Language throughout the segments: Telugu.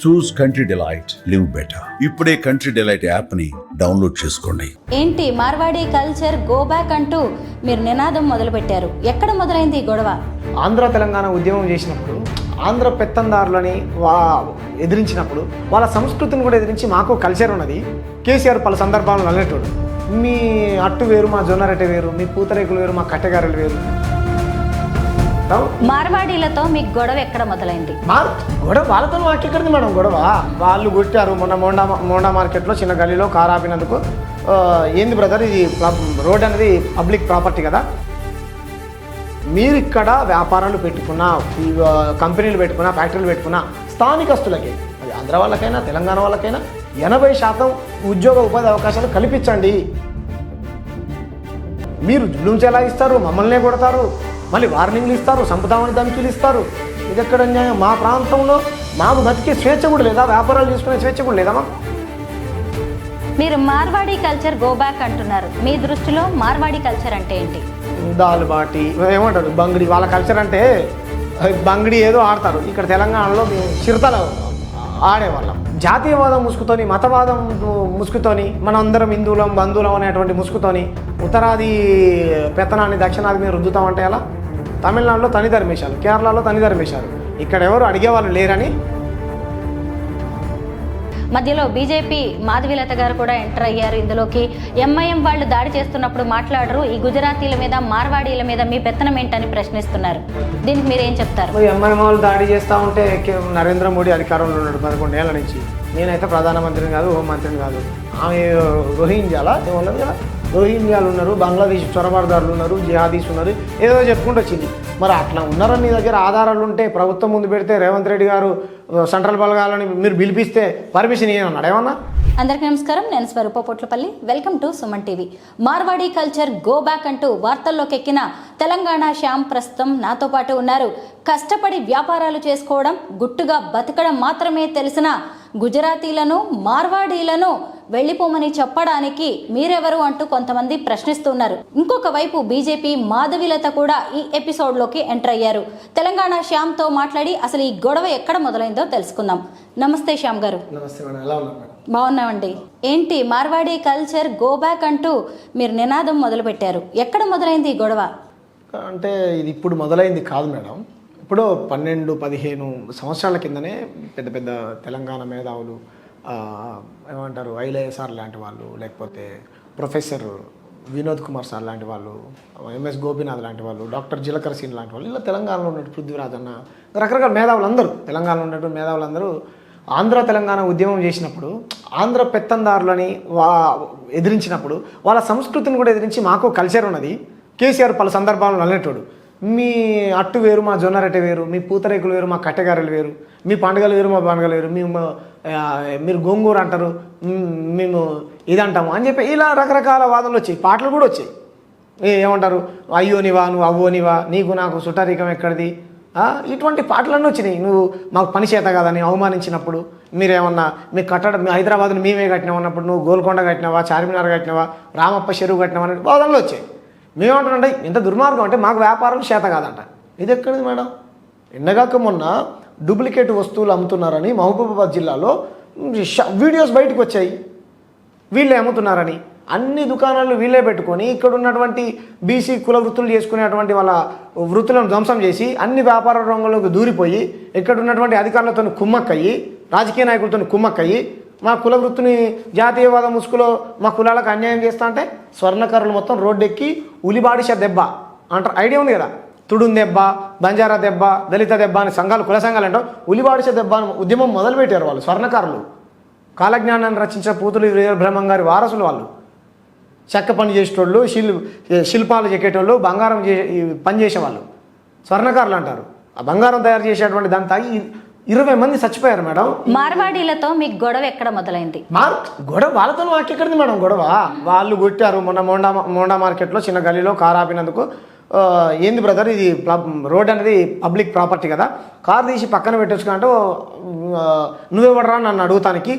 చూస్ కంట్రీ డిలైట్, లివ్ బెటర్. ఇప్పుడే కంట్రీ డిలైట్ యాప్ ని డౌన్లోడ్ చేసుకోండి. ఏంటి మార్వాడి కల్చర్ గో బ్యాక్ అంటూ మీరు నినాదం మొదలుపెట్టారు. ఎక్కడ మొదలైంది ఈ గొడవ? ఆంధ్ర తెలంగాణ ఉద్యమం చేసినప్పుడు ఆంధ్ర పెత్తందారులని ఎదిరించినప్పుడు వాళ్ళ సంస్కృతిని కూడా ఎదిరించి మాకు కల్చర్ ఉన్నది. కేసీఆర్ పలు సందర్భాలను అల్లెటోడు, మీ అట్టు వేరు, మా జొన్నరొట్టె వేరు, మీ పూతరేకులు వేరు, మా కట్టెగారెలు వేరు. మార్వాడీలతో మీకు గొడవ ఎక్కడ మొదలైంది? గొడవ వాళ్ళతో మాకు ఎక్కడిది మేడం గొడవ? వాళ్ళు కొట్టారు మొన్న మోండా మార్కెట్లో చిన్న గల్లీలో కారు ఆపినందుకు. ఏంది బ్రదర్, ఇది రోడ్ అనేది పబ్లిక్ ప్రాపర్టీ కదా, మీరు ఇక్కడ వ్యాపారాలు పెట్టుకున్నా, కంపెనీలు పెట్టుకున్నా, ఫ్యాక్టరీలు పెట్టుకున్నా స్థానికస్తులకి, అది ఆంధ్ర వాళ్ళకైనా తెలంగాణ వాళ్ళకైనా 80% ఉద్యోగ ఉపాధి అవకాశాలు కల్పించండి. మీరు జులుం చెలాయిస్తారు, మమ్మల్నే కొడతారు, మళ్ళీ వార్నింగ్లు ఇస్తారు, సంపుతామని ధమ్కీలు ఇస్తారు. ఇది ఎక్కడ న్యాయం? మా ప్రాంతంలో మాకు బతికే స్వేచ్ఛ కూడా లేదా? వ్యాపారాలు చేసుకునే స్వేచ్ఛ కూడా లేదా? మీరు మార్వాడి కల్చర్ గో బ్యాక్ అంటున్నారు. మీ దృష్టిలో మార్వాడి కల్చర్ అంటే ఏంటి? దాల్ బాటి ఏమంటారు, బంగిడి. వాళ్ళ కల్చర్ అంటే బంగిడి ఏదో ఆడతారు. ఇక్కడ తెలంగాణలో మేము చిరుతలు ఆడేవాళ్ళం. జాతీయవాదం ముసుగుతోని, మతవాదం ముసుగుతోని, మనం అందరం హిందువులం బంధువులం అనేటువంటి ముసుగుతోని ఉత్తరాది పెత్తనాన్ని దక్షిణాది మీద రుద్దుతామంటే ఎలా? తమిళనాడులో తని ధర్మేశాలు, కేరళలో తని ధర్మేశాలు. ఇక్కడ ఎవరు అడిగేవాళ్ళు లేరని. మధ్యలో బీజేపీ మాధవీలత గారు కూడా ఎంటర్ అయ్యారు ఇందులోకి. ఎంఐఎం వాళ్ళు దాడి చేస్తున్నప్పుడు మాట్లాడరు, ఈ గుజరాతీల మీద మార్వాడీల మీద మీ పెత్తనం ఏంటని ప్రశ్నిస్తున్నారు. దీనికి మీరు ఏం చెప్తారు? ఎంఐఎం వాళ్ళు దాడి చేస్తూ ఉంటే నరేంద్ర మోడీ అధికారంలో ఉన్నాడు 11 ఏళ్ల నుంచి. నేనైతే ప్రధానమంత్రిని కాదు, హోంమంత్రిని కాదు. ఆమె రోహింగ్యాలా ఏమన్నది కదా, రోహింగ్యాలు ఉన్నారు, బంగ్లాదేశ్ చొరబాటుదారులు ఉన్నారు, జిహాదీస్ ఉన్నారు, ఏదో చెప్పుకుంటూ వచ్చింది. మరి అట్లా ఉన్నారని నీ దగ్గర ఆధారాలు ఉంటే ప్రభుత్వం ముందు పెడితే రేవంత్ రెడ్డి గారు సెంట్రల్ బలగాలని మీరు పిలిపిస్తే పర్మిషన్ ఇవ్వనన్నాడు ఏమన్నా? అందరికీ నమస్కారం, నేను Swaroopa Potlapalli. Welcome to Suman TV. Marwadi culture go back అంటూ వార్తల్లోకి ఎక్కిన తెలంగాణ శ్యామ్ ప్రస్తుతం నాతో పాటు ఉన్నారు. కష్టపడి వ్యాపారాలు చేసుకోవడం, గుట్టుగా బతకడం మాత్రమే తెలిసిన గుజరాతీలను, మార్వాడీలను వెళ్ళిపోమని చెప్పడానికి మీరెవరు అంటూ కొంతమంది ప్రశ్నిస్తున్నారు. ఇంకొక వైపు బీజేపీ మాధవీలత కూడా ఈ ఎపిసోడ్లోకి ఎంటర్ అయ్యారు. తెలంగాణ శ్యామ్తో మాట్లాడి అసలు ఈ గొడవ ఎక్కడ మొదలైందో తెలుసుకుందాం. నమస్తే శ్యామ్ గారు. నమస్తే మేడం, ఎలా ఉన్నారు? బాగున్నామండి. ఏంటి మార్వాడి కల్చర్ గో బ్యాక్ అంటూ మీరు నినాదం మొదలుపెట్టారు. ఎక్కడ మొదలైంది ఈ గొడవ? అంటే ఇది ఇప్పుడు మొదలైంది కాదు మేడం. ఇప్పుడు 12-15 సంవత్సరాల కిందనే పెద్ద పెద్ద తెలంగాణ మేధావులు, ఏమంటారు, ఐలయ్య సార్ లాంటి వాళ్ళు, లేకపోతే ప్రొఫెసర్ వినోద్ కుమార్ సార్ లాంటి వాళ్ళు, ఎంఎస్ గోపీనాథ్ లాంటి వాళ్ళు, డాక్టర్ జిలకర్ సింగ్ లాంటి వాళ్ళు, ఇలా తెలంగాణలో ఉన్నట్టు పృథ్వీరాజ్ అన్న, రకరకాల మేధావులందరూ, తెలంగాణలో ఉన్నటువంటి మేధావులందరూ ఆంధ్ర తెలంగాణ ఉద్యమం చేసినప్పుడు ఆంధ్ర పెత్తందారులని ఎదిరించినప్పుడు వాళ్ళ సంస్కృతిని కూడా ఎదిరించి మాకు కల్చర్ ఉన్నది. కేసీఆర్ పలు సందర్భాలను అల్లెటోడు, మీ అట్టు వేరు, మా జొన్నరొట్టె వేరు, మీ పూతరేకులు వేరు, మా కట్టెగారెలు వేరు, మీ పండుగలు వేరు, మా పండుగలు వేరు, మీరు గోంగూర అంటారు, మేము ఇది అంటాము అని చెప్పి ఇలా రకరకాల వాదనలు వచ్చాయి. పాటలు కూడా వచ్చాయి. ఏమంటారు, అయ్యోనివా, నువ్వు అవ్వోనివా, నీకు నాకు సుటారీకం ఎక్కడిది, ఇటువంటి పాటలన్నీ వచ్చినాయి. నువ్వు మాకు పని చేత కాదని అవమానించినప్పుడు, మీరేమన్నా మీ కట్టడం, మీ హైదరాబాద్ని మేమే కట్టినామన్నప్పుడు, నువ్వు గోల్కొండ కట్టినావా, చార్మినార్ కట్టినావా, రామప్ప చెరువు కట్టినావా అనే వాదనలు వచ్చాయి. మేమంటారంటే ఎంత దుర్మార్గం అంటే మాకు వ్యాపారం చేత కాదంట. ఇది ఎక్కడిది మేడం? ఎండగాక మొన్న డూప్లికేట్ వస్తువులు అమ్ముతున్నారని మహబూబాబాద్ జిల్లాలో వీడియోస్ బయటకు వచ్చాయి. వీళ్ళే అమ్ముతున్నారని అన్ని దుకాణాలు వీళ్ళే పెట్టుకొని ఇక్కడ ఉన్నటువంటి బీసీ కుల వృత్తులు చేసుకునేటువంటి వాళ్ళ వృత్తులను ధ్వంసం చేసి అన్ని వ్యాపార రంగంలోకి దూరిపోయి ఇక్కడ ఉన్నటువంటి అధికారులతో కుమ్మక్కయ్యి, రాజకీయ నాయకులతో కుమ్మక్కయ్యి మా కుల వృత్తిని జాతీయవాద ముసుగులో మా కులాలకు అన్యాయం చేస్తా అంటే స్వర్ణకారులు మొత్తం రోడ్డెక్కి ఉలిబాడిష దెబ్బ అంటారు. ఐడియా ఉంది కదా, తుడుం దెబ్బ, బంజారా దెబ్బ, దళిత దెబ్బ అని సంఘాలు, కుల సంఘాలు అంటారు. ఉలిబాడిష దెబ్బ అని ఉద్యమం మొదలుపెట్టారు వాళ్ళు స్వర్ణకారులు. కాలజ్ఞానాన్ని రచించిన పూతులు బ్రహ్మం గారి వారసులు వాళ్ళు. చెక్క పని చేసేటోళ్ళు, శిల్పాలు చెక్కేటోళ్ళు, బంగారం పని చేసేవాళ్ళు స్వర్ణకారులు అంటారు. ఆ బంగారం తయారు చేసేటువంటి దాన్ని తాగి 20 మంది చచ్చిపోయారు మేడం. మార్వాడీలతో మీకు గొడవ ఎక్కడ మొదలైంది? గొడవ వాళ్ళతో మాకు ఎక్కడిది మేడం గొడవ? వాళ్ళు కొట్టారు మొన్న మోండా మార్కెట్లో చిన్న గల్లీలో కారు ఆపినందుకు. ఏంది బ్రదర్, ఇది రోడ్ అనేది పబ్లిక్ ప్రాపర్టీ కదా, కారు తీసి పక్కన పెట్టొచ్చుకుంటే నువ్వెవడరా నన్ను అడుగుతానికి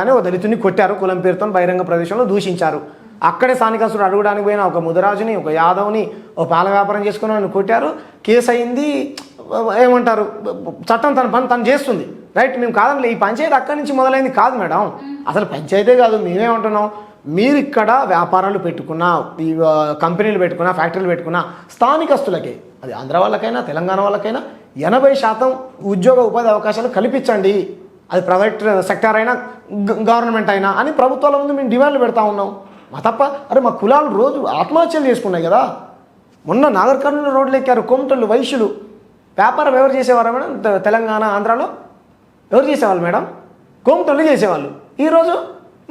అని ఓ దళితుని కొట్టారు. కులం పేరుతో బహిరంగ ప్రదేశంలో దూషించారు. అక్కడే స్థానికస్తుడు అడగడానికి పోయిన ఒక ముదరాజుని, ఒక యాదవ్ని, ఓ పాల వ్యాపారం చేసుకుని కొట్టారు. కేసు అయింది. ఏమంటారు, చట్టం తన పని తను చేస్తుంది. రైట్, మేము కాదండి, ఈ పంచాయతీ అక్కడి నుంచి మొదలైంది కాదు మేడం. అసలు పంచాయతీ కాదు, మేమేమంటున్నాం, మీరు ఇక్కడ వ్యాపారాలు పెట్టుకున్న, ఈ కంపెనీలు పెట్టుకున్న, ఫ్యాక్టరీలు పెట్టుకున్న స్థానికస్తులకే, అది ఆంధ్ర వాళ్ళకైనా తెలంగాణ వాళ్ళకైనా 80% ఉద్యోగ ఉపాధి అవకాశాలు కల్పించండి. అది ప్రైవేట్ సెక్టార్ అయినా గవర్నమెంట్ అయినా అని ప్రభుత్వాల ముందు మేము డిమాండ్లు పెడతా ఉన్నాం. మా తప్ప అరే మా కులాలు రోజు ఆత్మహత్యలు చేసుకున్నాయి కదా. మొన్న నాగర్ కర్నూలు రోడ్లు ఎక్కారు కోమటోళ్ళు, వైశ్యులు. వ్యాపారం ఎవరు చేసేవారా మేడం? తెలంగాణ ఆంధ్రాలో ఎవరు చేసేవాళ్ళు మేడం? కోమటోళ్ళు చేసేవాళ్ళు. ఈరోజు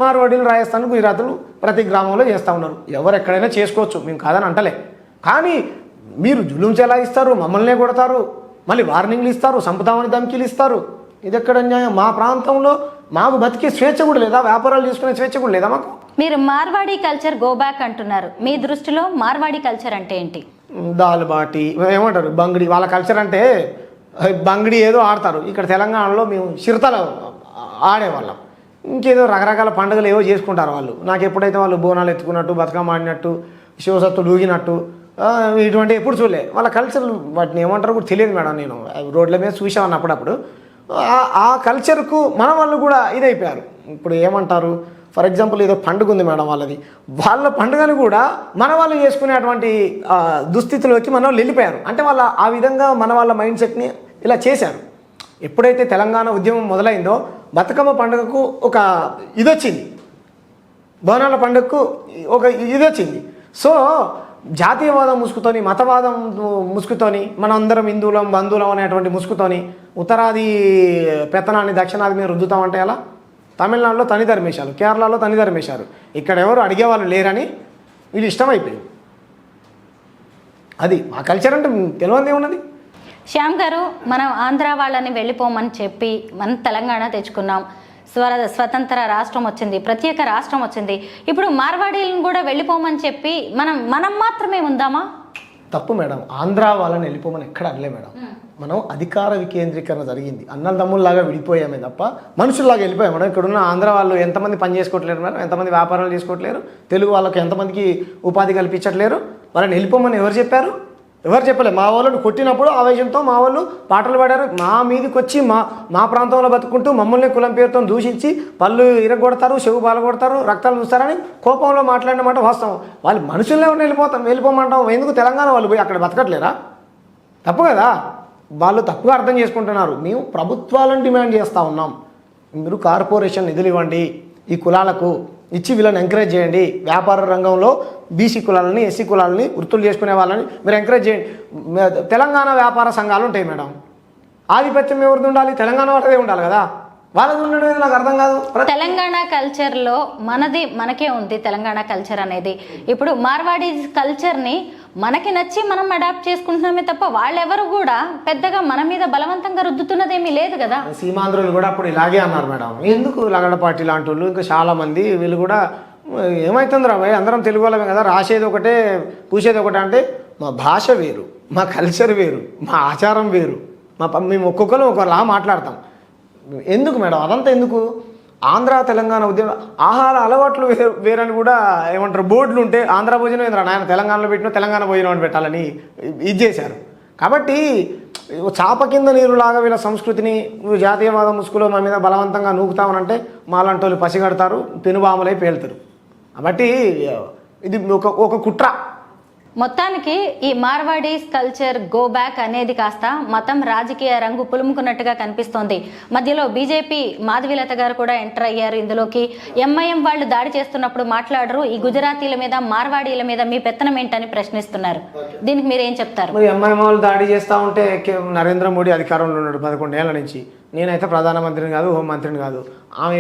మార్వాడీలు, రాజస్థాన్, గుజరాత్లు ప్రతి గ్రామంలో చేస్తూ ఉన్నారు. ఎవరు ఎక్కడైనా చేసుకోవచ్చు, మేము కాదని అంటలే. కానీ మీరు జులుం చెలాయిస్తారు, మమ్మల్నే కొడతారు, మళ్ళీ వార్నింగ్లు ఇస్తారు, సంపుతామని ధమ్కీలు ఇస్తారు. ఇది ఎక్కడ న్యాయం? మా ప్రాంతంలో మాకు బతికే స్వేచ్ఛ కూడా లేదా? వ్యాపారాలు చేసుకునే స్వేచ్ఛ కూడా లేదా మాకు? మీరు మార్వాడీ కల్చర్ గో బ్యాక్ అంటున్నారు. మీ దృష్టిలో మార్వాడీ కల్చర్ అంటే ఏంటి? దాల్ బాటి ఏమంటారు, బంగిడి. వాళ్ళ కల్చర్ అంటే బంగిడి ఏదో ఆడతారు. ఇక్కడ తెలంగాణలో మేము చిరుతలు ఆడేవాళ్ళం. ఇంకేదో రకరకాల పండుగలు ఏవో చేసుకుంటారు వాళ్ళు. నాకు ఎప్పుడైతే వాళ్ళు బోనాలు ఎత్తుకున్నట్టు, బతుకమ్మ ఆడినట్టు, శివసత్తులు ఊగినట్టు ఇటువంటి ఎప్పుడు చూడలే. వాళ్ళ కల్చర్ వాటిని ఏమంటారో కూడా తెలియదు మేడం. నేను రోడ్ల మీద చూసాను అప్పుడప్పుడు. ఆ కల్చర్కు మన వాళ్ళు కూడా ఇదైపోయారు. ఇప్పుడు ఏమంటారు, ఫర్ ఎగ్జాంపుల్ ఏదో పండుగ ఉంది మేడం వాళ్ళది, వాళ్ళ పండుగను కూడా మన వాళ్ళు చేసుకునేటువంటి దుస్థితిలోకి మన వాళ్ళు వెళ్ళిపోయారు. అంటే వాళ్ళ ఆ విధంగా మన వాళ్ళ మైండ్ సెట్ని ఇలా చేశారు. ఎప్పుడైతే తెలంగాణ ఉద్యమం మొదలైందో బతుకమ్మ పండుగకు ఒక ఇదొచ్చింది, బోనాల పండుగకు ఒక ఇదొచ్చింది. సో జాతీయవాదం ముసుగుతోని, మతవాదం ముసుగుతోని, మనం అందరం హిందువులం బంధువులం అనేటువంటి ముసుగుతోని ఉత్తరాది పెత్తనాన్ని దక్షిణాది మీద రుద్దుతామంటే ఎలా? తమిళనాడులో తని ధర్మేశారు, కేరళలో తని ధర్మేశారు. ఇక్కడ ఎవరు అడిగేవాళ్ళు లేరని వీళ్ళు ఇష్టమైపోయింది. అది మా కల్చర్ అంటే తెలియదు ఏమున్నది. శ్యామ్ గారు, మనం ఆంధ్ర వాళ్ళని వెళ్ళిపోమని చెప్పి మనం తెలంగాణ తెచ్చుకున్నాం, స్వతంత్ర రాష్ట్రం వచ్చింది, ప్రత్యేక రాష్ట్రం వచ్చింది. ఇప్పుడు మార్వాడీలను కూడా వెళ్ళిపోమని చెప్పి మనం మాత్రమే ఉందామా? తప్పు మేడం. ఆంధ్ర వాళ్ళని వెళ్ళిపోమని ఎక్కడ అనలే మేడం. మనం అధికార వికేంద్రీకరణ జరిగింది, అన్నల తమ్ముళ్ళలాగా విడిపోయామే తప్ప మనుషుల్లాగా వెళ్ళిపోయాం మేడం. ఇక్కడున్న ఆంధ్ర వాళ్ళు ఎంతమంది పని చేసుకోవట్లేరు మేడం, ఎంతమంది వ్యాపారాలు చేసుకోవట్లేరు, తెలుగు వాళ్ళకి ఎంతమందికి ఉపాధి కల్పించట్లేరు. వాళ్ళని వెళ్ళిపోమని ఎవరు చెప్పారు? ఎవరు చెప్పలేదు. మా వాళ్ళని కొట్టినప్పుడు ఆవేశంతో మా వాళ్ళు పాటలు పాడారు. మా మీదకి వచ్చి మా ప్రాంతంలో బతుకుంటూ మమ్మల్ని కులం పేరుతో దూషించి పళ్ళు ఇరగొడతారు, చెవు పాల్గొడతారు, రక్తాలు చూస్తారని కోపంలో మాట్లాడిన మాట వాస్తవం. వాళ్ళు మనుషులే ఉండి వెళ్ళిపోమంటాం. ఎందుకు తెలంగాణ వాళ్ళు పోయి అక్కడ బతకట్లేరా? తప్పు కదా. వాళ్ళు తప్పుగా అర్థం చేసుకుంటున్నారు. మేము ప్రభుత్వాలను డిమాండ్ చేస్తూ ఉన్నాం, మీరు కార్పొరేషన్ నిధులు ఇవ్వండి, ఈ కులాలకు ఇచ్చి వీళ్ళని ఎంకరేజ్ చేయండి. వ్యాపార రంగంలో బీసీ కులాలని, ఎస్సీ కులాలని, వృత్తులు చేసుకునే వాళ్ళని మీరు ఎంకరేజ్ చేయండి. తెలంగాణ వ్యాపార సంఘాలు ఉంటాయి మేడం. ఆధిపత్యం ఎవరిది ఉండాలి? తెలంగాణ వాళ్ళదే ఉండాలి కదా. వాళ్ళది ఉండడం నాకు అర్థం కాదు. తెలంగాణ కల్చర్లో మనకే ఉంది తెలంగాణ కల్చర్ అనేది. ఇప్పుడు మార్వాడీ కల్చర్ని మనకి నచ్చి మనం అడాప్ట్ చేసుకుంటున్నామే తప్ప వాళ్ళెవరు కూడా పెద్దగా మన మీద బలవంతంగా రుద్దుతున్నదేమీ లేదు కదా. సీమాంధ్రులు కూడా అప్పుడు ఇలాగే అన్నారు మేడం. ఎందుకు లగడపాటి లాంటి వాళ్ళు, ఇంకా చాలామంది వీళ్ళు కూడా ఏమవుతుంది రా భయ్, అందరం తెలుగు వాళ్ళమే కదా, రాసేది ఒకటే పూసేది ఒకటే. అంటే మా భాష వేరు, మా కల్చర్ వేరు, మా ఆచారం వేరు, మేము ఒక్కొక్కరు ఒకలా మాట్లాడతాం. ఎందుకు మేడం అదంతా ఎందుకు? ఆంధ్ర తెలంగాణ ఉద్యమం ఆహార అలవాట్లు వేరని కూడా ఏమంటారు బోర్డులు ఉంటే ఆంధ్ర భోజనం ఏంద్రా నాయన తెలంగాణలో పెట్టిన తెలంగాణ భోజనం అని పెట్టాలని ఇది చేశారు. కాబట్టి చాప కింద నీరులాగా వీళ్ళ సంస్కృతిని జాతీయవాద ముసుగులో మా మీద బలవంతంగా నూకుతామనంటే మాలాంటి వాళ్ళు పసిగడతారు, పెనుబాములై పేలుతారు. కాబట్టి ఇది ఒక కుట్ర. మొత్తానికి ఈ మార్వాడీస్ కల్చర్ గో బ్యాక్ అనేది కాస్త మతం రాజకీయ రంగు పులుముకున్నట్టుగా కనిపిస్తోంది. మధ్యలో బీజేపీ మాధవీలత గారు కూడా ఎంటర్ అయ్యారు ఇందులోకి. ఎంఐఎం వాళ్ళు దాడి చేస్తున్నప్పుడు మాట్లాడరు, ఈ గుజరాతీల మీద మార్వాడీల మీద మీ పెత్తనం ఏంటని ప్రశ్నిస్తున్నారు. దీనికి మీరు ఏం చెప్తారు? మరి ఎంఐఎం వాళ్ళు దాడి చేస్తూ ఉంటే నరేంద్ర మోడీ అధికారంలో ఉన్నాడు 11 ఏళ్ల నుంచి. నేనైతే ప్రధానమంత్రిని కాదు, హోంమంత్రిని కాదు. ఆమె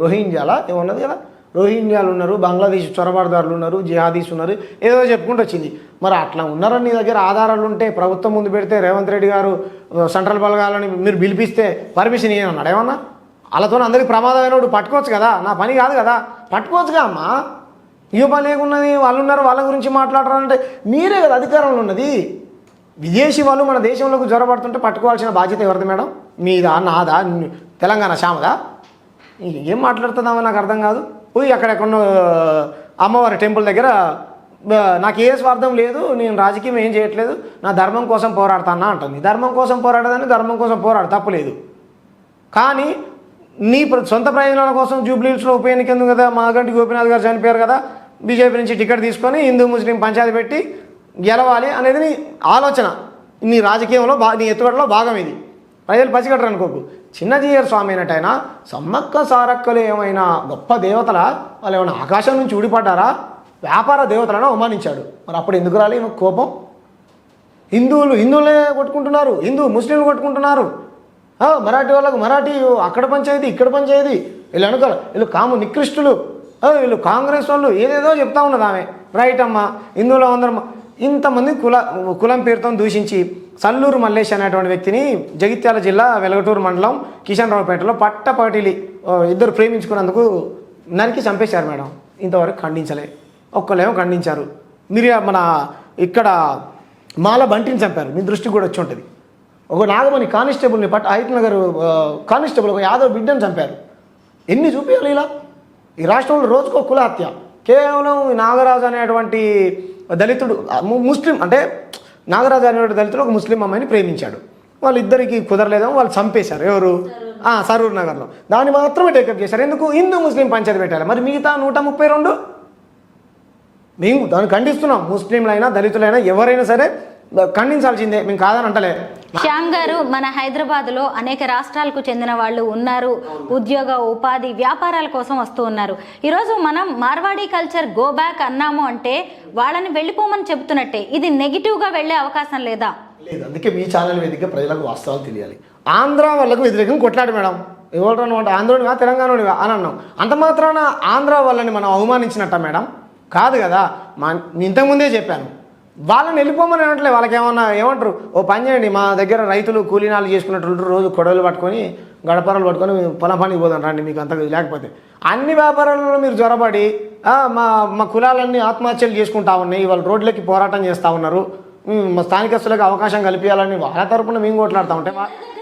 రోహింగ్యాలా ఏమన్నది కదా, రోహింగ్యాలు ఉన్నారు, బంగ్లాదేశ్ చొరబాటుదారులు ఉన్నారు, జిహాదీస్ ఉన్నారు, ఏదో చెప్పుకుంటూ వచ్చింది. మరి అట్లా ఉన్నారని నీ దగ్గర ఆధారాలు ఉంటే ప్రభుత్వం ముందు పెడితే రేవంత్ రెడ్డి గారు సెంట్రల్ బలగాలని మీరు పిలిపిస్తే పర్మిషన్ ఇవ్వన్నాడు ఏమన్నా? వాళ్ళతో అందరికీ ప్రమాదమైనప్పుడు పట్టుకోవచ్చు కదా, నా పని కాదు కదా, పట్టుకోవచ్చుగా అమ్మా. ఏ పని లేకున్నది, వాళ్ళు ఉన్నారు వాళ్ళ గురించి మాట్లాడారంటే మీరే కదా అధికారంలో ఉన్నది. విదేశీ వాళ్ళు మన దేశంలోకి జ్వరపడుతుంటే పట్టుకోవాల్సిన బాధ్యత ఎవరిది మేడం? మీదా, నాదా, తెలంగాణ శ్యామదా? ఏం మాట్లాడుతుందామో నాకు అర్థం కాదు. పోయి అక్కడెక్కడో అమ్మవారి టెంపుల్ దగ్గర నాకు ఏ స్వార్థం లేదు, నేను రాజకీయం ఏం చేయట్లేదు, నా ధర్మం కోసం పోరాడతానా అంటుంది. ధర్మం కోసం పోరాడదని ధర్మం కోసం పోరాడు, తప్పులేదు. కానీ నీ సొంత ప్రయోజనాల కోసం జూబ్లీహిల్స్లో ఉప ఎన్నిక ఎందుకు కదా, మాగంటి గోపీనాథ్ గారు చనిపోయారు కదా, బీజేపీ నుంచి టికెట్ తీసుకొని హిందూ ముస్లిం పంచాయతీ పెట్టి గెలవాలి అనేది నీ ఆలోచన, నీ రాజకీయంలో నీ ఎత్తుగడలో భాగం ఇది. ప్రజలు పసిగట్టరు అనుకోకు. చిన్నజీయర్ స్వామి అయినట్టయినా సమ్మక్క సారక్కలు ఏమైనా గొప్ప దేవతల, వాళ్ళు ఏమైనా ఆకాశం నుంచి ఊడిపడ్డారా? వ్యాపార దేవతలను అవమానించాడు. మరి అప్పుడు ఎందుకు రాలి కోపం? హిందువులే కొట్టుకుంటున్నారు, ముస్లింలు కొట్టుకుంటున్నారు. మరాఠీ వాళ్ళకు మరాఠీ, అక్కడ పంచాయతీ ఇక్కడ పంచాయతీ, వీళ్ళు అనుకోవాలి, వీళ్ళు నికృష్టులు, వీళ్ళు కాంగ్రెస్ వాళ్ళు ఏదేదో చెప్తా ఉన్నది ఆమె. రైట్ అమ్మా, హిందువులు అందరం ఇంతమంది కులం పేరుతో దూషించి సల్లూరు మల్లేష్ అనేటువంటి వ్యక్తిని జగిత్యాల జిల్లా వెలగటూరు మండలం కిషన్ రావుపేటలో పట్టపాటిలి ఇద్దరు ప్రేమించుకున్నందుకు నరికి చంపేశారు మేడం. ఇంతవరకు ఖండించలే, ఒక్కలేమో ఖండించారు. మీరు మన ఇక్కడ మాల బంటిని చంపారు, మీ దృష్టికి కూడా వచ్చి ఉంటుంది. ఒక నాగమణి కానిస్టేబుల్ని హైత్ నగర్ కానిస్టేబుల్ ఒక యాదవ్ బిడ్డను చంపారు. ఎన్ని చూపించాలి ఇలా? ఈ రాష్ట్రంలో రోజుకో కుల హత్య. కేవలం నాగరాజు అనేటువంటి దళితుడు, ముస్లిం అంటే నాగరాజు అనేటువంటి దళితుడు ఒక ముస్లిం అమ్మాయిని ప్రేమించాడు. వాళ్ళిద్దరికి కుదరలేదేమో, వాళ్ళు చంపేశారు. ఎవరు? సరూర్ నగర్లో. దాన్ని మాత్రమే టేకప్ చేశారు. ఎందుకు? హిందూ ముస్లిం పంచాయతీ పెట్టాలి. మరి మిగతా 132 మేము దాన్ని ఖండిస్తున్నాం. ముస్లింలైనా దళితులైనా ఎవరైనా సరే ఖండించాల్సిందే, మేము కాదని అంటలే. శ్యామ్ గారు, మన హైదరాబాద్లో అనేక రాష్ట్రాలకు చెందిన వాళ్ళు ఉన్నారు. ఉద్యోగ ఉపాధి వ్యాపారాల కోసం వస్తూ ఉన్నారు. ఈరోజు మనం మార్వాడీ కల్చర్ గో బ్యాక్ అన్నాము అంటే వాళ్ళని వెళ్ళిపోమని చెబుతున్నట్టే. ఇది నెగిటివ్గా వెళ్ళే అవకాశం లేదా? లేదు. అందుకే మీ ఛానల్ వేదికగా ప్రజలకు వాస్తవాలు తెలియాలి. ఆంధ్ర వాళ్ళకు వ్యతిరేకంగా కొట్లాడు మేడం. ఎవరు అంటే ఆంధ్రుడిగా తెలంగాణడిగా అని అన్నాం. అంత మాత్రాన ఆంధ్ర వాళ్ళని మనం అవమానించినట్ట మేడం? కాదు కదా. ఇంతకుముందే చెప్పాను, వాళ్ళని వెళ్ళిపోమని అనట్లే. వాళ్ళకి ఏమంటారు, ఓ పని చేయండి, మా దగ్గర రైతులు కూలీనాలు చేసుకున్నట్టు రోజు కొడవలు పట్టుకొని గడపరాలు పట్టుకొని పొలం పనికి పోదాం రండి, మీకు అంత లేకపోతే. అన్ని వ్యాపారాలలో మీరు జ్వరపడి మా కులాలన్నీ ఆత్మహత్యలు చేసుకుంటా ఉన్నాయి, వాళ్ళు రోడ్లకి పోరాటం చేస్తూ ఉన్నారు, మా స్థానికస్తులకు అవకాశం కల్పించాలని వాళ్ళ తరపున మేము కొట్లాడుతూ ఉంటే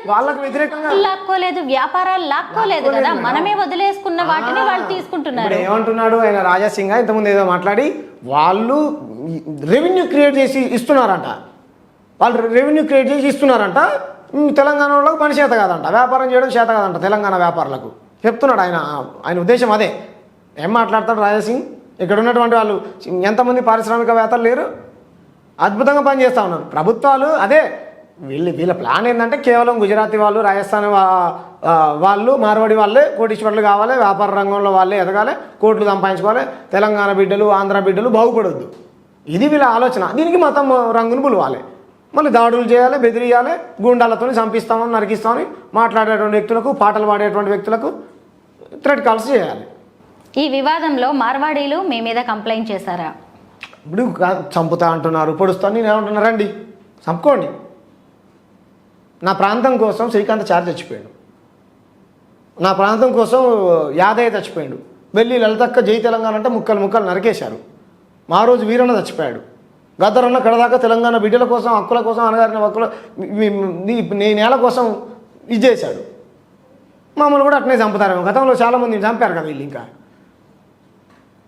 వాళ్ళకు వ్యతిరేకంగా లాక్కోలేదు, వ్యాపారాలు లాక్కోలేదు కదా, మనమే వదిలేసుకున్న వాటిని వాళ్ళు తీసుకుంటున్నారు. ఏమంటున్నాడు ఆయన రాజాసింగ్ ఇంతకుముందు ఏదో మాట్లాడి, వాళ్ళు రెవెన్యూ క్రియేట్ చేసి ఇస్తున్నారంట, తెలంగాణ వాళ్ళకు పని చేత కాదంట, వ్యాపారం చేయడం చేత కాదంట తెలంగాణ వ్యాపారులకు చెప్తున్నాడు ఆయన ఉద్దేశం అదే. ఏం మాట్లాడతాడు రాజాసింగ్? ఇక్కడ ఉన్నటువంటి వాళ్ళు ఎంతమంది పారిశ్రామికవేత్తలు లేరు, అద్భుతంగా పనిచేస్తూ ఉన్నారు. ప్రభుత్వాలు అదే వీళ్ళ ప్లాన్ ఏంటంటే కేవలం గుజరాతీ వాళ్ళు, రాజస్థాన్ వాళ్ళు, మార్వాడి వాళ్ళే కోటీశ్వర్లు కావాలి, వ్యాపార రంగంలో వాళ్ళే ఎదగాలి, కోట్లు సంపాదించుకోవాలి, తెలంగాణ బిడ్డలు ఆంధ్ర బిడ్డలు బాగుపడొద్దు. ఇది వీళ్ళ ఆలోచన. దీనికి మతం రంగును పులవాలి, మళ్ళీ దాడులు చేయాలి, బెదిరియాలి, గూండాలతో చంపిస్తామని నరికిస్తామని మాట్లాడేటువంటి వ్యక్తులకు, పాటలు పాడేటువంటి వ్యక్తులకు థ్రెట్ కాల్స్ చేయాలి. ఈ వివాదంలో మార్వాడీలు మీ మీద కంప్లైంట్ చేశారా? ఇప్పుడు చంపుతా అంటున్నారు, పొడుస్తా. నేను ఏమంటున్నా, రండి చంపుకోండి. నా ప్రాంతం కోసం శ్రీకాంతాచారి చచ్చిపోయాడు, నా ప్రాంతం కోసం యాదయ్య చచ్చిపోయాడు, వెళ్ళి లలితక్క జై తెలంగాణ అంటే ముక్కలు నరికేశారు. మా రోజు వీరన్న చచ్చిపోయాడు, గద్దరన్న కడదాకా తెలంగాణ బిడ్డల కోసం, హక్కుల కోసం, అనగారిన హక్కుల నీ నేల కోసం ఇది చేశాడు. మమ్మల్ని కూడా అట్నే చంపుతారేమో. గతంలో చాలామంది చంపారు కదా వీళ్ళు. ఇంకా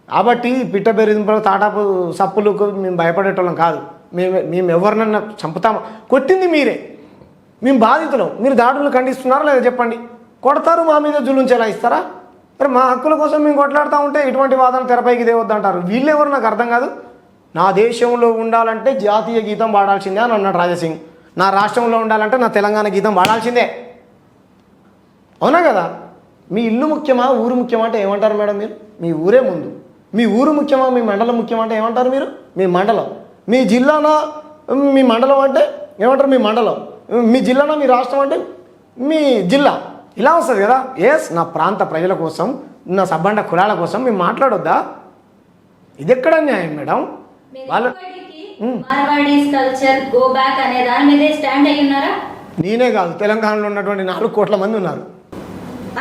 కాబట్టి పిట్ట బెదిరింపులు, తాటాపు సప్పులకు మేము భయపడేటోళ్ళం కాదు. మేము ఎవరినన్నా చంపుతాము. కొట్టింది మీరే, మేము బాధితులం. మీరు దాడులు ఖండిస్తున్నారా లేదా చెప్పండి? కొడతారు, మా మీద జులుంచేలా ఇస్తారా? మరి మా హక్కుల కోసం మేము కొట్లాడుతూ ఉంటే ఇటువంటి వాదన తెరపైకి దేవద్దంటారు. వీళ్ళెవరు నాకు అర్థం కాదు. నా దేశంలో ఉండాలంటే జాతీయ గీతం పాడాల్సిందే అని అన్నాడు రాజాసింగ్. నా రాష్ట్రంలో ఉండాలంటే నా తెలంగాణ గీతం పాడాల్సిందే. అవునా కదా? మీ ఇల్లు ముఖ్యమా, ఊరు ముఖ్యమా అంటే ఏమంటారు మేడం మీరు? మీ ఊరే ముందు. మీ ఊరు ముఖ్యమా, మీ మండలం ముఖ్యమా అంటే ఏమంటారు మీరు? మీ మండలం. మీ జిల్లానా, మీ మండలం అంటే ఏమంటారు? మీ మండలం. మీ జిల్లానా, మీ రాష్ట్రం అంటే మీ జిల్లా. ఇలా వస్తుంది కదా. నా ప్రాంత ప్రజల కోసం, నా సబ్బండ కులాల కోసం మేము మాట్లాడొద్దా? ఇది ఎక్కడ న్యాయం మేడం? వాళ్ళు నేనే కాదు, తెలంగాణలో ఉన్నటువంటి 4 కోట్ల మంది ఉన్నారు.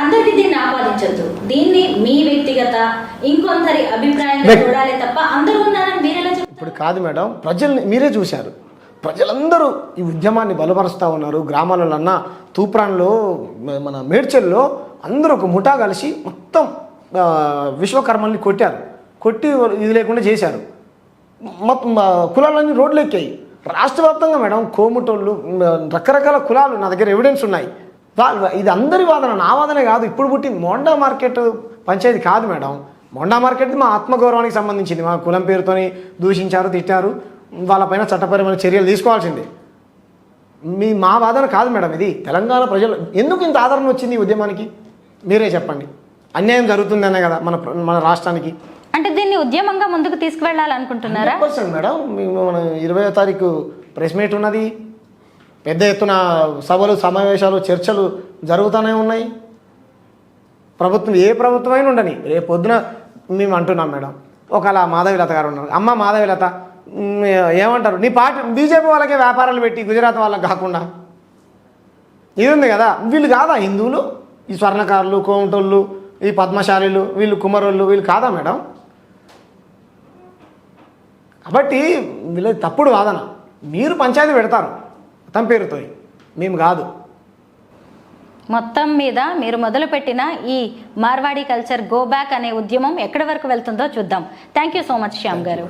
అందరికీ దీన్ని ఆపాదించొద్దు. దీన్ని మీ వ్యక్తిగత ఇంకొందరి అభిప్రాయంగా చూడాలి తప్ప అందరూ ఉన్నారని మీరెలా చెప్తారు? ఇప్పుడు కాదు మేడం, ప్రజల్ని మీరే చూశారు. ప్రజలందరూ ఈ ఉద్యమాన్ని బలపరుస్తూ ఉన్నారు. గ్రామాలలో తూప్రాన్లో, మన మేడ్చల్లో అందరూ ఒక ముఠా కలిసి మొత్తం విశ్వకర్మల్ని కొట్టి ఇది లేకుండా చేశారు. మొత్తం కులాలన్నీ రోడ్లు ఎక్కాయి రాష్ట్ర వ్యాప్తంగా మేడం. కోముటోళ్ళు, రకరకాల కులాలు, నా దగ్గర ఎవిడెన్స్ ఉన్నాయి. ఇది అందరి వాదన, నా వాదనే కాదు. ఇప్పుడు పుట్టింది మోండా మార్కెట్ పంచాయతీ కాదు మేడం. మోండా మార్కెట్ మా ఆత్మగౌరవానికి సంబంధించింది. మా కులం పేరుతోని దూషించారు, తిట్టారు, వాళ్ళపైన చట్టపరమైన చర్యలు తీసుకోవాల్సిందే. మా వాదన కాదు మేడం. ఇది తెలంగాణ ప్రజలు ఎందుకు ఇంత ఆదరణ వచ్చింది ఈ ఉద్యమానికి మీరే చెప్పండి. అన్యాయం జరుగుతుందనే కదా మన రాష్ట్రానికి. అంటే దీన్ని ఉద్యమంగా ముందుకు తీసుకువెళ్ళాలనుకుంటున్నారా? 100% మేడం. మన 20వ తారీఖు ప్రెస్ మీట్ ఉన్నది, పెద్ద ఎత్తున సభలు, సమావేశాలు, చర్చలు జరుగుతూనే ఉన్నాయి. ప్రభుత్వం ఏ ప్రభుత్వమైనా ఉండని రేపు పొద్దున మేము అంటున్నాం మేడం. ఒకలా మాధవీలత గారు ఉన్నారు. అమ్మ మాధవీలత ఏమంటారు, నీ పార్టీ బీజేపీ వాళ్ళకే వ్యాపారాలు పెట్టి గుజరాత్ వాళ్ళకి కాకుండా ఇది ఉంది కదా, వీళ్ళు కాదా హిందువులు? ఈ స్వర్ణకారులు, కోమటోళ్ళు, ఈ పద్మశాలీలు, వీళ్ళు కుమరోళ్ళు, వీళ్ళు కాదా మేడం? కాబట్టి వీళ్ళది తప్పుడు వాదన. మీరు పంచాయతీ పెడతారు మతం పేరుతో, మేము కాదు. మొత్తం మీద మీరు మొదలుపెట్టిన ఈ మార్వాడి కల్చర్ గో బ్యాక్ అనే ఉద్యమం ఎక్కడి వరకు వెళ్తుందో చూద్దాం. Thank you so much Shyam గారు.